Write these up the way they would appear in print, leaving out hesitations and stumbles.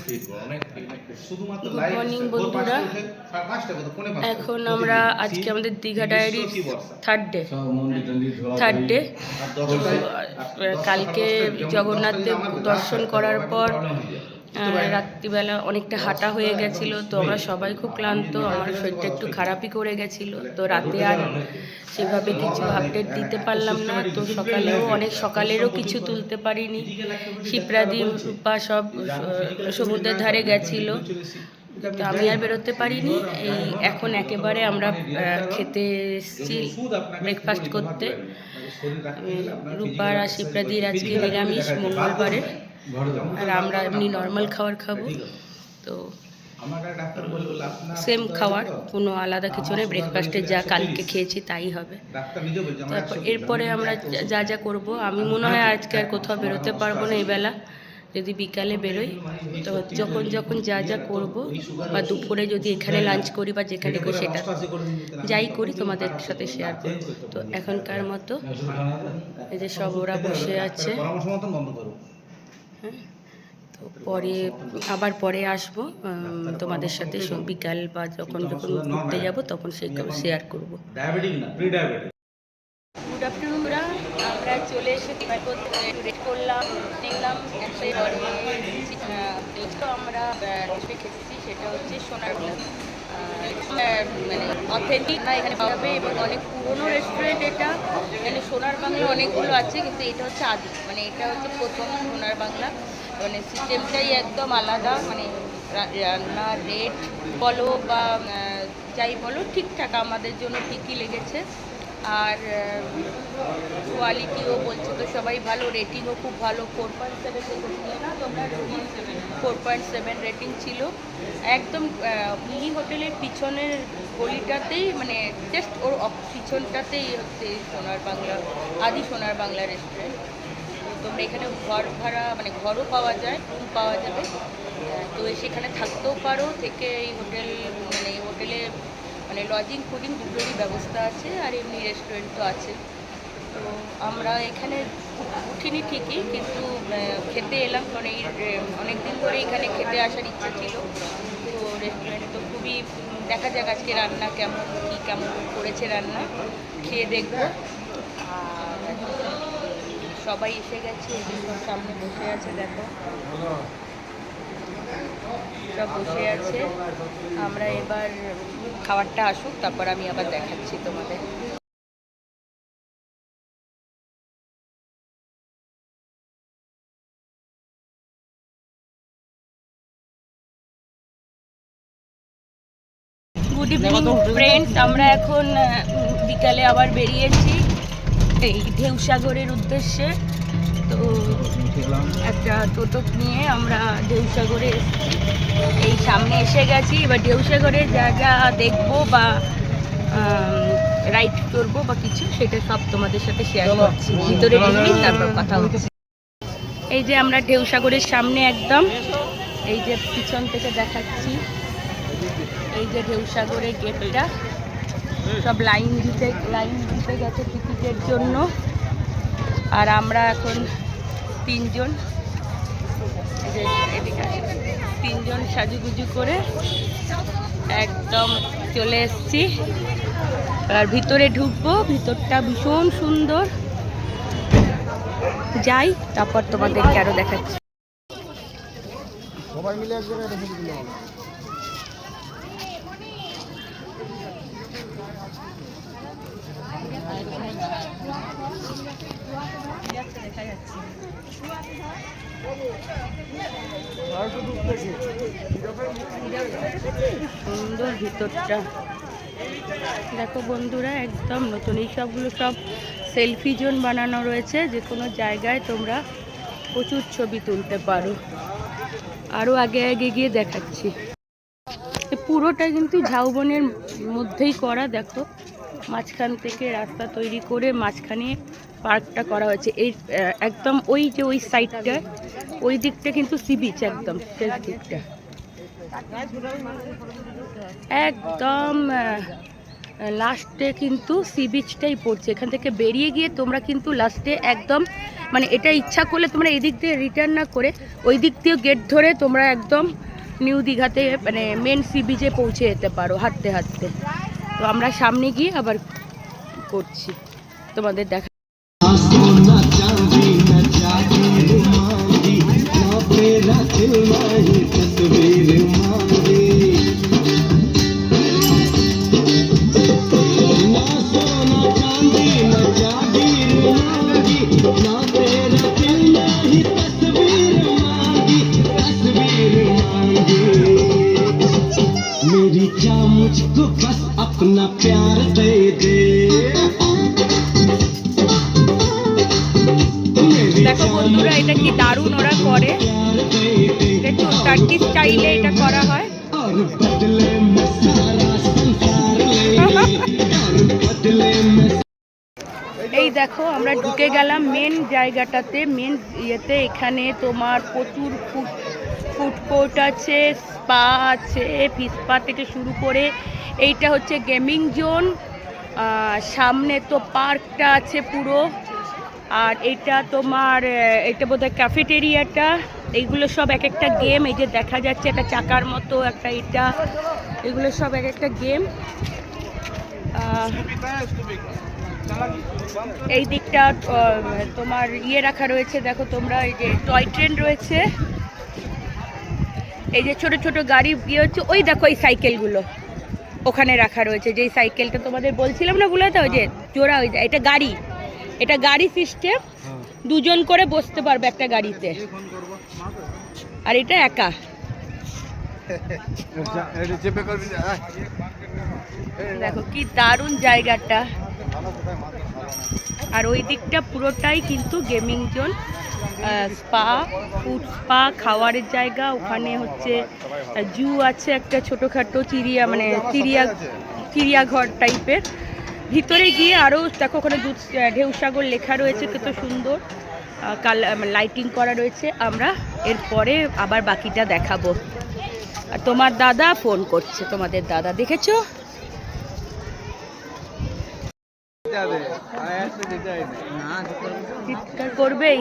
Good morning বন্ধুরা, এখন আমরা আজকে আমাদের দীঘা ডায়েরির থার্ড ডে। কালকে জগন্নাথ দেব দর্শন করার পর রাত্রিবেলা অনেকটা হাঁটা হয়ে গেছিলো, তো আমরা সবাই খুব ক্লান্ত। আমার শরীরটা একটু খারাপই করে গেছিলো, তো রাতে আর সেভাবে কিছু আপডেট দিতে পারলাম না। তো সকালেরও কিছু তুলতে পারিনি। শিপ্রাদি রূপা সব সমুদ্রের ধারে গেছিলো, তো আমি আর বেরোতে পারিনি। এখন একেবারে আমরা খেতে এসেছি, ব্রেকফাস্ট করতে। রূপার আর শিপ্রাদির আজকে নিরামিষ মঙ্গলবারে, আর আমরা এমনি নর্মাল খাবার খাবো। তো সেম খাওয়ার, কোনো আলাদা কিছু নেই। ব্রেকফাস্টে যা কালকে খেয়েছি তাই হবে। তারপর এরপরে আমরা যা যা করব, আমি মনে হয় আজকে আর কোথাও বেরোতে পারবো না এই বেলা। যদি বিকালে বেরোই, তো যখন যা যা করব, বা দুপুরে যদি এখানে লাঞ্চ করি বা যেখানে করি, সেটা যাই করি তোমাদের সাথে শেয়ার করি। তো এখনকার মতো এই যে সব ওরা বসে আছে, হ্যাঁ। তো পরে আসবো তোমাদের সাথে, বিকাল বা যখন ঘুরতে যাব তখন সেইগুলো শেয়ার করবো। গুড আফটারনুনরা, আমরা চলে এসে রেড করলাম, দেখলাম। তো আমরা খেতেছি, সেটা হচ্ছে সোনার বাংলা, মানে অথেন্টিক না এখানে পাওয়া যাবে, এবং অনেক পুরনো রেস্টুরেন্ট এটা। এখানে সোনার বাংলা অনেকগুলো আছে, কিন্তু এটা হচ্ছে আদি, মানে এটা হচ্ছে প্রথম সোনার বাংলা। মানে সিস্টেমটাই একদম আলাদা, মানে রান্নার রেট বলো বা যাই বলো ঠিকঠাক আমাদের জন্য ঠিকই লেগেছে। আর কোয়ালিটিও বলছে তো সবাই ভালো, রেটিংও খুব ভালো। 4.7 না, তোমরা 4.7 রেটিং ছিল। একদম মিনি হোটেলের পিছনের গলিটাতেই, মানে জাস্ট ওর পিছনটাতেই হচ্ছে সোনার বাংলা, আদি সোনার বাংলা রেস্টুরেন্ট। তোমরা এখানে ঘর ভাড়া, মানে ঘরও পাওয়া যায়, রুম পাওয়া যাবে, তো সেখানে থাকতেও পারো, থেকে এই হোটেলে মানে লজিং ফুডিং দুটোরই ব্যবস্থা আছে, আর এমনি রেস্টুরেন্ট তো আছে। তো আমরা এখানে উঠিনি ঠিকই, কিন্তু খেতে এলাম, কারণ অনেক দিন ধরে এখানে খেতে আসার ইচ্ছা ছিল। তো রেস্টুরেন্ট তো খুবই, দেখা যাক আজকে রান্না কেমন করেছে, রান্না খেয়ে দেখবো। আর সবাই এসে গেছে, সামনে বসে আছে, দেখো সব বসে আছে। আমরা এবার খাবারটা আসুক, তারপর আমি আবার দেখাচ্ছি তোমাদের। গুড ইভিনিং ফ্রেন্ডস, আমরা এখন বিকালে আবার বেরিয়েছি এই ঢেউসাগরের উদ্দেশ্যে। তো একটা টোটো নিয়ে আমরা ঢেউসাগরে এই সামনে এসে গেছি। এবার ঢেউসাগরের যা যা দেখবো বা রাইড করবো বা কিছু, সেটা সব তোমাদের সাথে শেয়ার করছি। ভিতরে ঢুকবি, তারপর কথা হচ্ছে। এই যে আমরা ঢেউসাগরের সামনে একদম, এই যে পিছন থেকে দেখাচ্ছি, এই যে ঢেউসাগরের গেটটা। সব লাইন দিতে গেছে টিকিটের জন্য। আর আমরা এখন তিনজন সাজুগুজু করে একদম চলে এসেছি। আর ভিতরে ঢুকবো, ভিতরটা ভীষণ সুন্দর। যাই, তারপর তোমাদেরকে আরো দেখাচ্ছি। সবাই মিলে এক জায়গায় রেখে দিলে হবে। সুন্দর ভিতরটা, দেখো বন্ধুরা, একদম নতুন। এই সবগুলো সব সেলফি জোন বানানো রয়েছে, যে কোনো জায়গায় তোমরা প্রচুর ছবি তুলতে পারো। আরও আগে গিয়ে দেখাচ্ছি। পুরোটা কিন্তু ঝাউবনের মধ্যেই করা, দেখো মাঝখান থেকে রাস্তা তৈরি করে মাঝখানে পার্কটা করা হয়েছে। এই একদম ওই সাইডটা, ওই দিকটা কিন্তু সি বিচ, একদম শেষ দিকটা একদম লাস্টে কিন্তু সি বিচটাই পড়ছে। এখান থেকে বেরিয়ে গিয়ে তোমরা কিন্তু লাস্টে একদম মানে এটা ইচ্ছা করলে তোমরা এদিক দিয়ে রিটার্ন না করে ওই দিক দিয়ে গেট ধরে তোমরা একদম নিউ দীঘাতে মানে মেন সি বিচে পৌঁছে যেতে পারো হাঁটতে হাঁটতে। তো আমরা সামনে গিয়ে আবার করছি তোমাদের দেখা। मेरी क्या मुझको बस अपना प्यार दे दे। দেখো বন্ধুরা এটা কি দারুণ ওরা করে, একটু টার্কি স্টাইলে এটা করা হয়। और बदले में सारा संसार ले, और बदले में। এই দেখো আমরা ঢুকে গেলাম মেন জায়গাটাতে, মেন ইয়েতে। এখানে তোমার প্রচুর ফুড কোর্ট আছে, স্পা আছে, ফিশ স্পা থেকে শুরু করে এইটা হচ্ছে গেমিং জোন, সামনে তো পার্কটা আছে পুরো, আর এটা তোমার এটা বোধহয় ক্যাফেটেরিয়াটা। এইগুলো সব এক একটা গেম, এই যে দেখা যাচ্ছে একটা চাকার মতো একটা, এটা এগুলো সব এক একটা গেম। এই দিকটা তোমার ইয়ে রাখা রয়েছে, দেখো তোমরা এই যে টয় ট্রেন রয়েছে, এই যে ছোট ছোট গাড়ি ইয়ে হচ্ছে, ওই দেখো এই সাইকেলগুলো ওখানে রাখা রয়েছে, যেই সাইকেলটা তোমাদের বলছিলাম না বলে, তো ওই যে জোড়া হয়ে যায়, এটা গাড়ি, এটা গাড়ি সিস্টেম, দুজন করে বসতে পারবে একটা গাড়িতে, আর এটা একা। দেখো কি দারুণ জায়গাটা, আর ওই দিকটা পুরোটাই কিন্তু gaming zone, spa, food spa, খাওয়ারের জায়গা। ওখানে হচ্ছে জু আছে একটা ছোটোখাটো, মানে চিড়িয়াঘর টাইপের। ভিতরে গিয়ে আরও দেখো ওখানে ঢেউসাগর লেখা রয়েছে, কত সুন্দর লাইটিং করা রয়েছে। আমরা এরপরে আবার বাকিটা দেখাবো। আর তোমার দাদা ফোন করছে, তোমাদের দাদা দেখেছো? চিৎকার করবেই,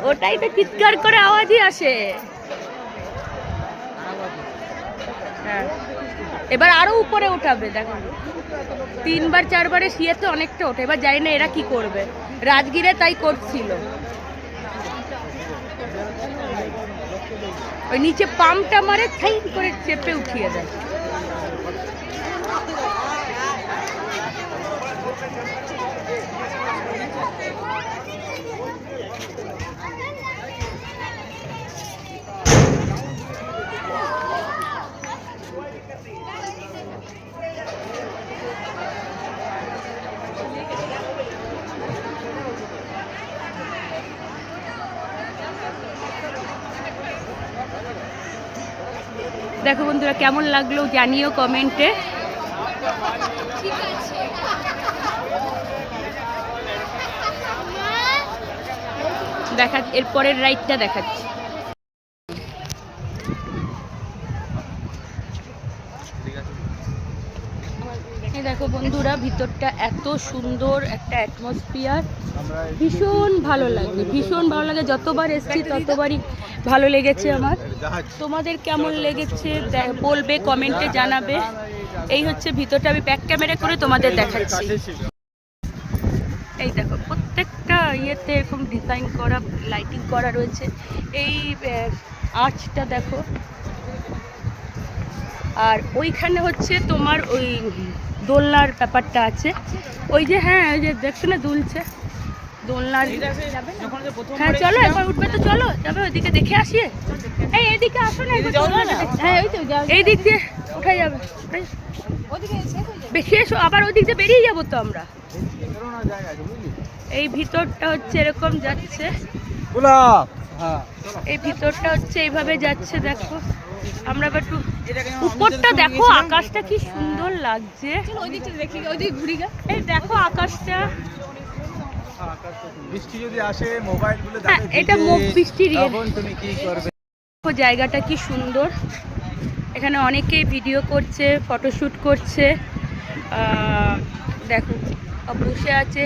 ওটাই তো চিৎকার করে আওয়াজই আসে। হ্যাঁ এবার আরো উপরে উঠাবে, দেখো 3বার 4বারে শিয়েতে অনেকটা ওঠে। এবার জানি না এরা কি করবে, রাজগীরে তাই করছিল। ওই নিচে পাম্পটা মারে, ঠাই করে চেপে উঠিয়ে দেয়। দেখো বন্ধুরা কেমন লাগলো জানিও কমেন্টে। দেখা এরপরের রাইডটা দেখাচ্ছি। দেখো বন্ধুরা ভিতরটা এত সুন্দর একটা অ্যাটমসফিয়ার, ভীষণ ভালো লাগে, ভীষণ ভালো লাগে। যতবার এসেছি ততবারই ভালো লেগেছে আমার। তোমাদের কেমন লেগেছে বলবে, কমেন্টে জানাবে। এই হচ্ছে ভিতরটা, আমি ব্যাক ক্যামেরা করে তোমাদের দেখাচ্ছি। এই দেখো প্রত্যেকটা ইয়েতে এরকম ডিজাইন করা, লাইটিং করা রয়েছে। এই আর্চটা দেখো, আর ওইখানে হচ্ছে তোমার ওই দোলনার ব্যাপারটা আছে, ওই যে হ্যাঁ ওই যে দেখছো না দুলছে দোলনার। হ্যাঁ চলো একবার উঠবে তো, চলো যাবে ওইদিকে দেখে আসি। এই এইদিকে আসো না, হ্যাঁ ওই তো এই দিক দিয়ে উঠা যাবে, বেশি এসো, আবার ওই দিক দিয়ে বেরিয়ে যাবো তো আমরা। এই ভিতরটা হচ্ছে এরকম যাচ্ছে, এই ভিতরটা হচ্ছে এইভাবে যাচ্ছে। দেখো আমরা একটু উপরটা দেখো, আকাশটা কি সুন্দর লাগছে। এই দেখো আকাশটা, বৃষ্টি যদি আসে মোবাইলগুলো এটা মুখ বৃষ্টির জায়গাটা কি সুন্দর। এখানে অনেকেই ভিডিও করছে, ফটোশ্যুট করছে, দেখো বসে আছে।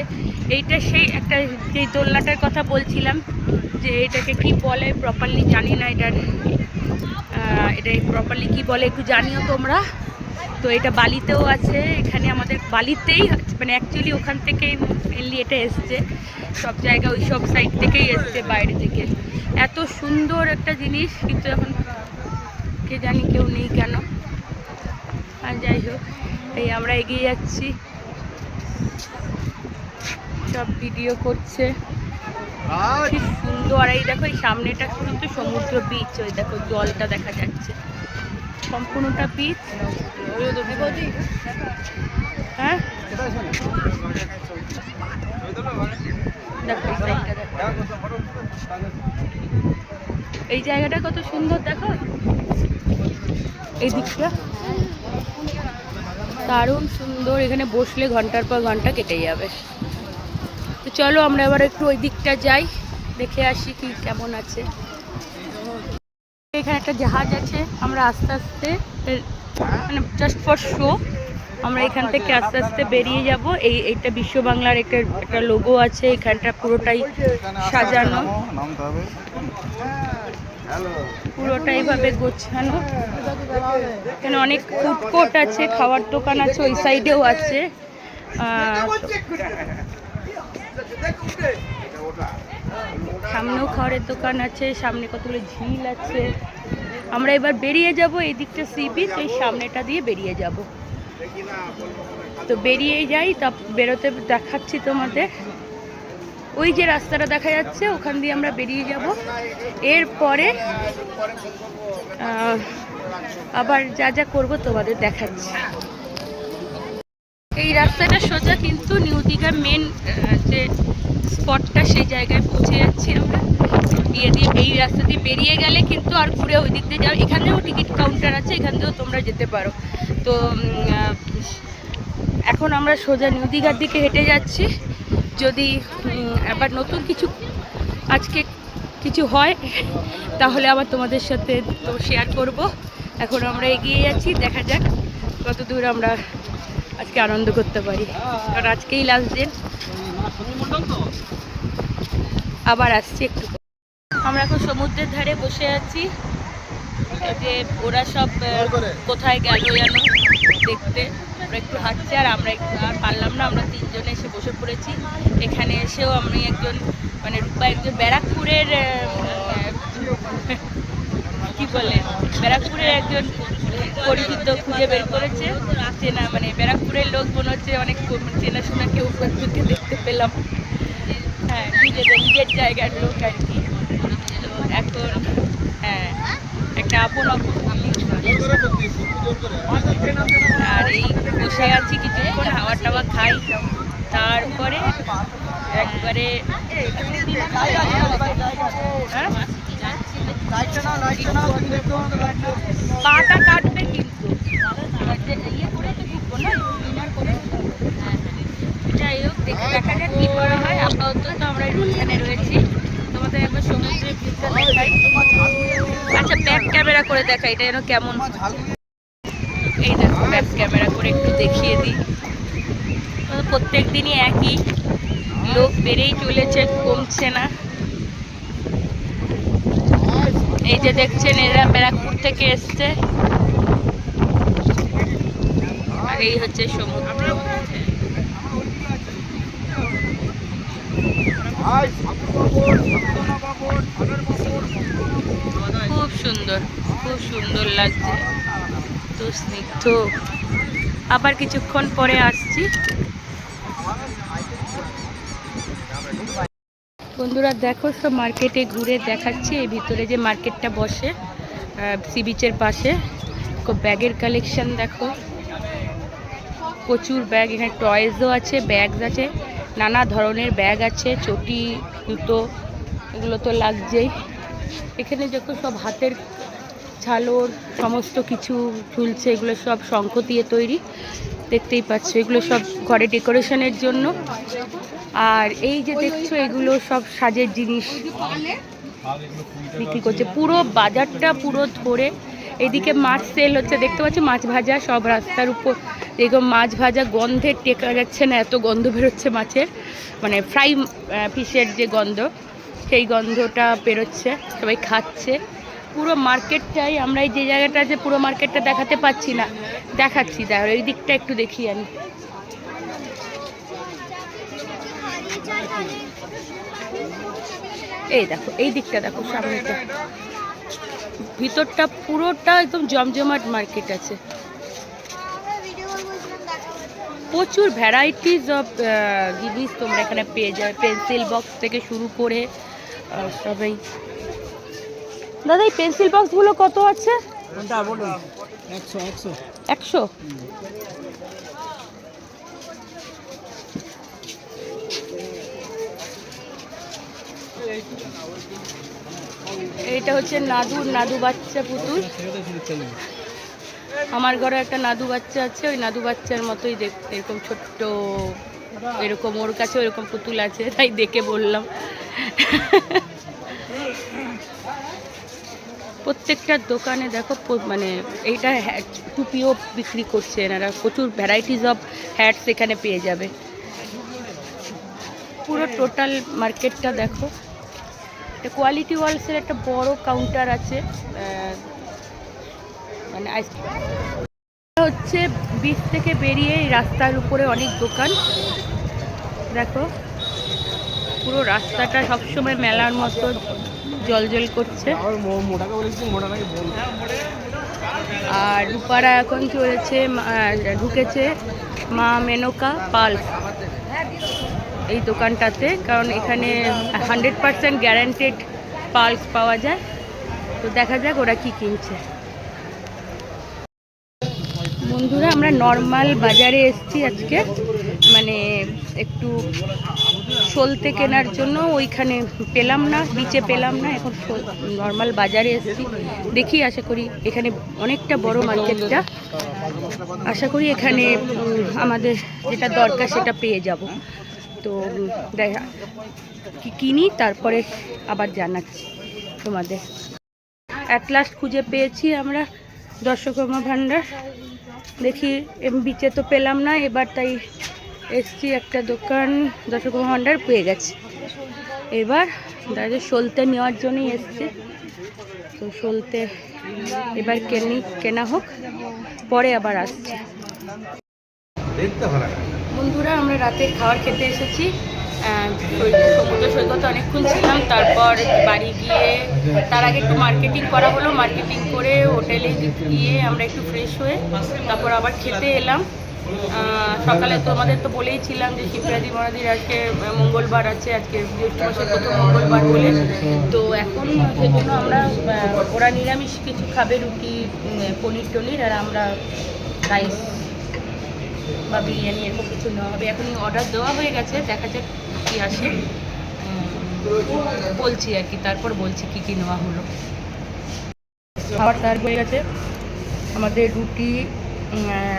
এইটা সেই একটা যে দোলনাটার কথা বলছিলাম, যে এটাকে কি বলে প্রপারলি জানি না, এটা প্রপারলি কি বলে একটু জানিও তোমরা। তো এটা বালিতেও আছে, এখানে আমাদের বালিতেই মানে অ্যাকচুয়ালি ওখান থেকেই মেনলি এটা এসছে, সব জায়গায় ওই সব সাইড থেকেই এসছে, বাইরে থেকে। এত সুন্দর একটা জিনিস, কিন্তু এখন কে জানি কেউ নেই কেন। আর যাই হোক, এই আমরা এগিয়ে যাচ্ছি, সব ভিডিও করছে, কি সুন্দর। আর এই দেখো এই সামনেটা কিন্তু সমুদ্র বিচ, ওই দেখো জলটা দেখা যাচ্ছে, সম্পূর্ণটা বিচ। হ্যাঁ দেখো এই জায়গাটা কত সুন্দর, দেখো এই দিকটা দারুণ সুন্দর। এখানে বসলে ঘন্টার পর ঘন্টা কেটে যাবে। তো চলো আমরা এবার একটু ওই দিকটা যাই, দেখে আসি কি কেমন আছে। এখানে একটা জাহাজ আছে, আমরা আস্তে আস্তে মানে জাস্ট ফর শো আমরা এখান থেকে আস্তে আস্তে বেরিয়ে যাব। এইটা বিশ্ব বাংলার একটা লোগো আছে, এখানটা পুরোটাই সাজানো, পুরোটা এইভাবে গোছানো। এখানে অনেক ফুড কোর্ট আছে, খাওয়ার দোকান আছে, ওই সাইডেও আছে। সামনেও খাওয়ারের দোকান আছে, সামনে কতগুলো ঝিল আছে। আমরা এবার বেরিয়ে যাব এই দিকটা সি বিচ, এই সামনেটা দিয়ে বেরিয়ে যাব। তো বেরিয়ে যাই, তা বেরোতে দেখাচ্ছি তোমাদের। ওই যে রাস্তাটা দেখা যাচ্ছে, ওখান দিয়ে আমরা বেরিয়ে যাব। এরপরে আবার যা যা করবো তোমাদের দেখাচ্ছি। এই রাস্তাটা সোজা কিন্তু নিউ দীঘার মেন যে স্পটটা, সেই জায়গায় পৌঁছে যাচ্ছি আমরা। দিয়ে এই রাস্তা দিয়ে বেরিয়ে গেলে কিন্তু আর ঘুরে ওই দিক দিয়ে যাও, এখানেও টিকিট কাউন্টার আছে, এখান থেকেও তোমরা যেতে পারো। তো এখন আমরা সোজা নিউ দীঘার দিকে হেঁটে যাচ্ছি। যদি আবার নতুন কিছু আজকে কিছু হয় তাহলে আবার তোমাদের সাথে তো শেয়ার করব। এখন আমরা এগিয়ে যাচ্ছি, দেখা যাক কত দূর আমরা আজকে আনন্দ করতে পারি, কারণ আজকেই লাস্ট দিন। আবার আসছি একটু। আমরা এখন সমুদ্রের ধারে বসে আছি, যে ওরা সব কোথায় গেল যেন দেখতে। আমরা একটু হাঁটছি, আর আমরা একটু আর পারলাম না, আমরা তিনজনে এসে বসে পড়েছি। এখানে এসেও আমি একজন মানে রূপা একজন ব্যারাকপুরের কি বলে ব্যারাকপুরের একজন পরিচিত খুঁজে বের করেছে, চেনা মানে ব্যারাকপুরের লোক মনে হচ্ছে অনেক চেনাশোনা কেউ একজনকে দেখতে পেলাম। হ্যাঁ, নিজের জায়গার লোক আর কি। তো এখন হ্যাঁ একটা আপন আর এই বসে আছি কিছুক্ষণ, হাওয়া টাওয়া খাই, তারপরে একবারে পাটা কাটবে কিন্তু যাই হোক, দেখা যাক কি করা হয়। আপাতত তো আমরা এখানে রয়েছি, তোমাদের একবার সমুদ্রের ভিউটা দেখাই। আচ্ছা ব্যাক ক্যামেরা করে দেখাই, এটা যেন কেমন। এই দেখো ব্যাক ক্যামেরা করে একটু দেখিয়ে দিই। প্রত্যেক দিনই একই, লোক বেড়েই চলেছে, কমছে না। এই যে দেখছেন, এরা ব্যারাকপুর থেকে এসছে, আর এই হচ্ছে সমুদ্র। খুব সুন্দর, খুব সুন্দর লাগছে, তো স্নিগ্ধ। আবার কিছুক্ষণ পরে আসছি। বন্ধুরা দেখো, সব মার্কেটে ঘুরে দেখাচ্ছি। এই ভিতরে যে মার্কেটটা বসে সি বিচের পাশে, ব্যাগের কালেকশন দেখো, প্রচুর ব্যাগ। এখানে টয়েসও আছে, ব্যাগস আছে, নানা ধরনের ব্যাগ আছে, চটি, জুতো, এগুলো তো লাগছেই। এখানে দেখো সব হাতের ঝালর সমস্ত কিছু ঝুলছে, এগুলো সব শঙ্খ দিয়ে তৈরি, দেখতেই পাচ্ছ। এগুলো সব ঘরে ডেকোরেশনের জন্য। আর এই যে দেখছো, এগুলো সব সাজের জিনিস বিক্রি করছে। পুরো বাজারটা পুরো ধরে এদিকে মাছ সেল হচ্ছে, দেখতে পাচ্ছি মাছ ভাজা সব রাস্তার উপর এরকম মাছ ভাজা গন্ধে টেকা যাচ্ছে না, এত গন্ধ বেরোচ্ছে মাছের, মানে ফ্রাই ফিশের যে গন্ধ, সেই গন্ধটা বেরোচ্ছে, সবাই খাচ্ছে। পুরো মার্কেটটাই, আমরা এই যে জায়গাটা আছে পুরো মার্কেটটা দেখাতে পাচ্ছি না, দেখাচ্ছি, দেখো এই দিকটা একটু দেখি আমি। এই দেখো এই দিকটা দেখো, সামনেটা, ভিতরটা পুরোটা একদম জমজমাট মার্কেট আছে। প্রচুর ভ্যারাইটিস অফ জিনিস তোমরা এখানে পেয়ে যাবে, পেন্সিল বক্স থেকে শুরু করে সবাই। দাদা এই পেন্সিল বক্সগুলো কত আছে? 100। এইটা হচ্ছে নাদু বাচ্চা পুতুল। আমার ঘরে একটা নাদু বাচ্চা আছে, ওই নাদু বাচ্চার মতোই দেখতে, এরকম ছোট্ট, এরকম ওর কাছে এরকম পুতুল আছে, তাই দেখে বললাম। প্রত্যেকটা দোকানে দেখো মানে এইটা টুপিও বিক্রি করছে এনারা, প্রচুর ভ্যারাইটিস অফ হ্যাটস এখানে পেয়ে যাবে। পুরো টোটাল মার্কেটটা দেখো। কোয়ালিটি ওয়ালসের একটা বড় কাউন্টার আছে, মানে আইসক্রিম হচ্ছে বিচ থেকে বেরিয়ে এই রাস্তার উপরে অনেক দোকান দেখো। পুরো রাস্তাটা সবসময় মেলার মতো জল করছে। আর রূপারা এখন চলেছে, ঢুকেছে মা মেনকা পালস এই দোকানটাতে, কারণ এখানে 100% গ্যারান্টেড পালস পাওয়া যায়। তো দেখা যাক ওরা কি কিনছে। বন্ধুরা আমরা নর্মাল বাজারে এসেছি আজকে, মানে একটু সলতে কেনার জন্য, ওইখানে পেলাম না, বিচে পেলাম না, এখন নর্মাল বাজারে এসেছি। দেখি, আশা করি এখানে অনেকটা বড় মার্কেটটা, আশা করি এখানে আমাদের যেটা দরকার সেটা পেয়ে যাব। তো দেখা কি কিনি, তারপরে আবার জানাচ্ছি তোমাদের। অ্যাট লাস্ট খুঁজে পেয়েছি আমরা দর্শকর্মা ভাণ্ডার। দেখি বিচে তো পেলাম না এবার, তাই এসছি একটা দোকান, দর্শকর্মা ভাণ্ডার পেয়ে গেছি। এবার দাদা সলতে নেওয়ার জন্যই এসছি, তো সলতে এবার কেনা হোক, পরে আবার আসছি। বন্ধুরা আমরা রাতে খাবার খেতে এসেছি, সমুদ্র সৈকতে অনেকক্ষণ ছিলাম, তারপর বাড়ি গিয়ে তার আগে একটু মার্কেটিং করা হলো, মার্কেটিং করে হোটেলে গিয়ে আমরা একটু ফ্রেশ হয়ে তারপর আবার খেতে এলাম। সকালে তোমাদের তো বলেইছিলাম যে শিবরাজি মহারাজির আজকে মঙ্গলবার আছে, আজকে জ্যৈষ্ঠ মাসের প্রথম মঙ্গলবার বলে, তো এখন সেজন্য আমরা, ওরা নিরামিষ কিছু খাবে, রুটি পনির টনির, আর আমরা রাইস বা বিরিয়ানি এরকম কিছু নেওয়া হবে। এখনই অর্ডার দেওয়া হয়ে গেছে, দেখা যাক কী আসে, বলছি আর কি, তারপর বলছি কী কী নেওয়া হলো। খাবার তৈরি হয়ে গেছে আমাদের, রুটি,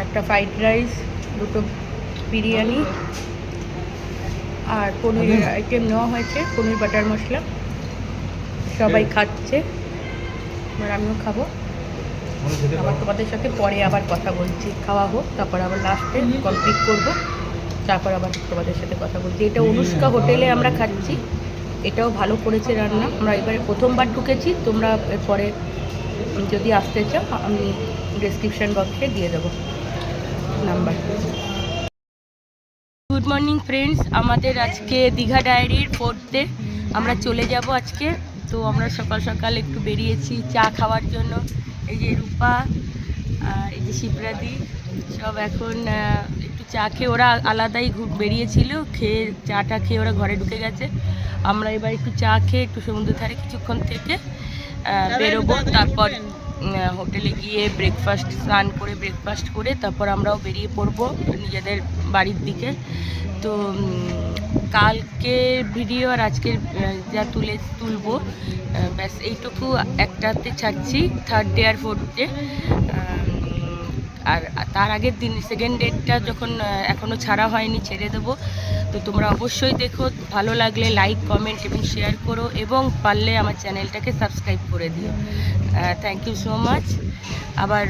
একটা ফ্রাইড রাইস, দুটো বিরিয়ানি আর পনিরের আইটেম নেওয়া হয়েছে, পনির বাটার মশলা। সবাই খাচ্ছে, এবার আমিও খাবো। আবার তোমাদের সাথে পরে আবার কথা বলছি, খাওয়া হোক, তারপর আবার লাস্টে কমপ্লিট করব, তারপর আবার তোমাদের সাথে কথা বলছি। এটা অনুষ্কা হোটেলে আমরা খাচ্ছি, এটাও ভালো করেছে রান্না। আমরা এবারে প্রথমবার ঢুকেছি, তোমরা এরপরে যদি আসতে চাও আমি ডেসক্রিপশন বক্সে দিয়ে দেবো নাম্বার। গুড মর্নিং ফ্রেন্ডস, আমাদের আজকে দীঘা ডায়েরির 4th ডে, আমরা চলে যাব আজকে। তো আমরা সকাল সকাল একটু বেরিয়েছি চা খাওয়ার জন্য। এই যে রূপা, এই যে শিবরাদি, সব এখন একটু চা খেয়ে, ওরা আলাদাই বেরিয়েছিল, খেয়ে চাটা খেয়ে ওরা ঘরে ঢুকে গেছে। আমরা এবার একটু চা খেয়ে একটু সমুদ্র ধারে কিছুক্ষণ থেকে বেরোবো, তারপর হোটেলে গিয়ে ব্রেকফাস্ট, স্নান করে ব্রেকফাস্ট করে তারপর আমরাও বেরিয়ে পড়বো নিজেদের বাড়ির দিকে। তো কালকে ভিডিও আর আজকের যা তুলবো ব্যাস এইটুকু একটাতে ছাড়ছি, 3rd ডে আর 4th ডে। আর তার আগের দিন 2nd ডেটটা যখন এখনও ছাড়া হয়নি, ছেড়ে দেবো। তো তোমরা অবশ্যই দেখো, ভালো লাগলে লাইক, কমেন্ট এবং শেয়ার করো, এবং পারলে আমার চ্যানেলটাকে সাবস্ক্রাইব করে দিও। Thank you so much. আবার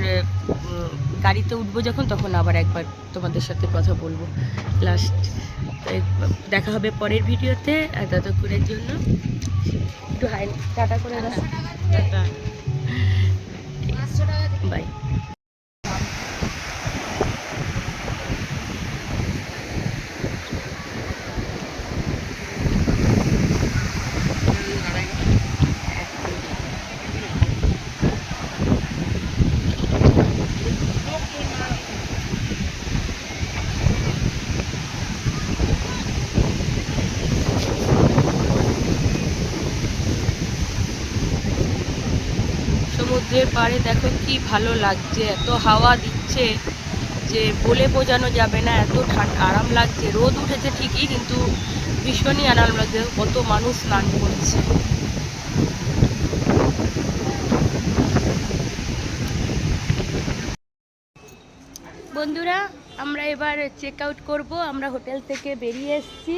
গাড়িতে উঠবো যখন তখন আবার একবার তোমাদের সাথে কথা বলবো লাস্ট। দেখা হবে পরের ভিডিওতে। আর ততক্ষণের জন্য একটু হাই টাটা করে দাও। বাই। সমুদ্রের পাড়ে দেখো কি ভালো লাগছে, এত হাওয়া দিচ্ছে যে বলে বোঝানো যাবে না, এত ঠান্ডা আরাম লাগছে। রোদ উঠেছে ঠিকই, কিন্তু ভীষণই আরাম লাগছে। কত মানুষ স্নান করছে। বন্ধুরা, আমরা এবার চেক আউট করবো। আমরা হোটেল থেকে বেরিয়ে এসেছি,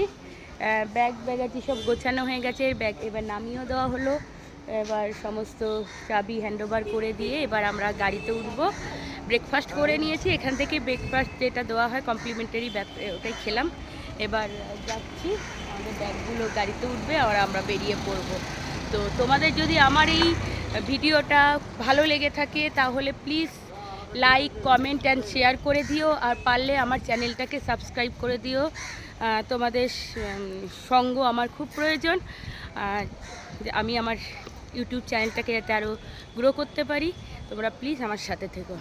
ব্যাগাটি সব গোছানো হয়ে গেছে, ব্যাগ এবার নামিয়েও দেওয়া হলো। এবার সমস্ত চাবি হ্যান্ডওভার করে দিয়ে এবার আমরা গাড়িতে উঠবো। ব্রেকফাস্ট করে নিয়েছি, এখান থেকে ব্রেকফাস্ট যেটা দেওয়া হয় কমপ্লিমেন্টারি, ওটাই খেলাম। এবার যাচ্ছি, আমাদের ব্যাগগুলো গাড়িতে উঠবে আর আমরা বেরিয়ে পড়বো। তো তোমাদের যদি আমার এই ভিডিওটা ভালো লেগে থাকে তাহলে please like, comment and share করে দিও। আর পারলে আমার চ্যানেলটাকে সাবস্ক্রাইব করে দিও। তোমাদের সঙ্গ আমার খুব প্রয়োজন, আমি আমার ইউটিউব চ্যানেলটাকে যাতে আরও গ্রো করতে পারি। তোমরা প্লিজ আমার সাথে থেকো।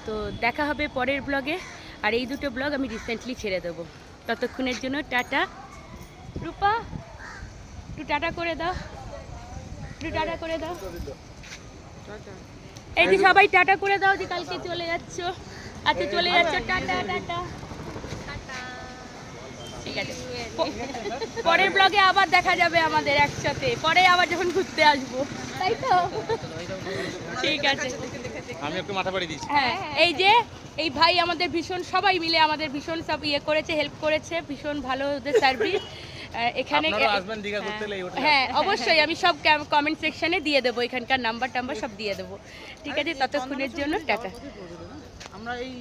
তো দেখা হবে পরের ব্লগে। আর এই দুটো ব্লগ আমি রিসেন্টলি ছেড়ে দেবো। ততক্ষণের জন্য টাটা। রূপা, একটু টাটা করে দাও, একটু টাটা করে দাও। এই যে সবাই টাটা করে দাও, যে কালকে চলে যাচ্ছ। আচ্ছা চলে যাচ্ছ, টাটা টাটা। ঠিক আছে, পরের ব্লগে আবার দেখা যাবে আমাদের একসাথে, পরে আবার যখন ঘুরতে আসবো, তাই তো? ঠিক আছে, আমি একটু মাথা বাড়ি দিচ্ছি। হ্যাঁ। এই যে এই ভাই আমাদের ভীষণ, সবাই মিলে আমাদের ভীষণ সব ইয়ে করেছে, হেল্প করেছে, ভীষণ ভালো ওদের সার্ভিস এখানে। আসবেন দীঘা ঘুরতে এলে এই হোটেলে। হ্যাঁ অবশ্যই, আমি সব কমেন্ট সেকশনে দিয়ে দেবো, এখানকার নাম্বার টাম্বার সব দিয়ে দেবো। ঠিক আছে, ততক্ষণের জন্য টাটা। আমরা এই